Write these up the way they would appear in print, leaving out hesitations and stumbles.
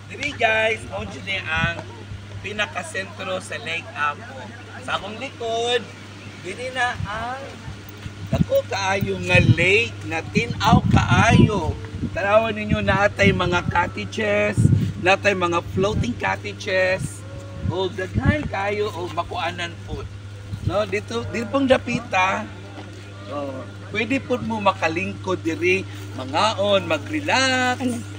Diri guys, mo dyan ang pinakasentro sa Lake Apo. Sa akong likod, diri na ang dako kaayo nga lake na tinaw kaayo. Tanawan ninyo natay mga cottages, natay mga floating cottages, o daghan kayo o makuanan po. No, dito pong dapita. Pwede po mo makalingkod diri, mangaon, mag-relax. Ano?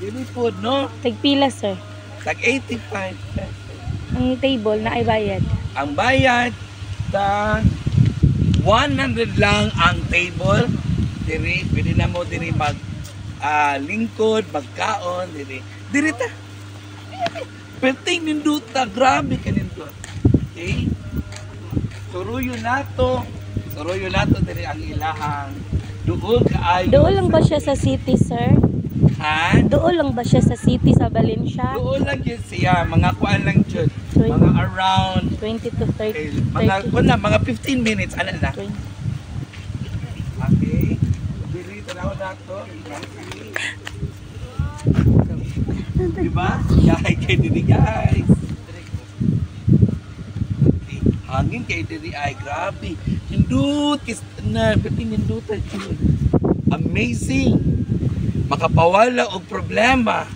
Diri po, no? Tagpila, sir. Tag 85 pesos. Ang table na ay bayad. Ang bayad, tag 100 lang ang table. Diri, pwede na mo diri mag lingkod, magkaon, diri. Diri ta. Perting ninduta, grabe ka nindut. Okay? Suruyo nato diri ang ilahang. Doon kaayo. Doon lang ba siya sa city, sir? Ha? Doon lang ba siya sa city sa Valencia? Doon lang yun siya, mga kuan lang dyan. Mga around 20 to 30. mga 15 minutes, ano na? 20. Okay. Dili tanaw na to. Diba? Kaya kay diri guys. Hangin kay diri ay grabe. Hindut kis na pati hindut ay amazing. Makapawala og problema.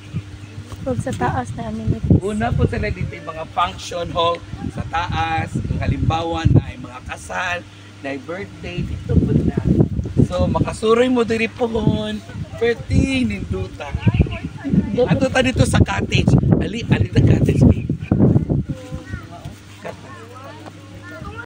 Huwag sa taas na amenities. Una po sila dito yung mga function hall sa taas. Yung halimbawa na ay mga kasal, na ay birthday, dito po na. So makasuroy mo diri pohon, perting ninduta. Ato ta dito sa cottage. Ali na cottage.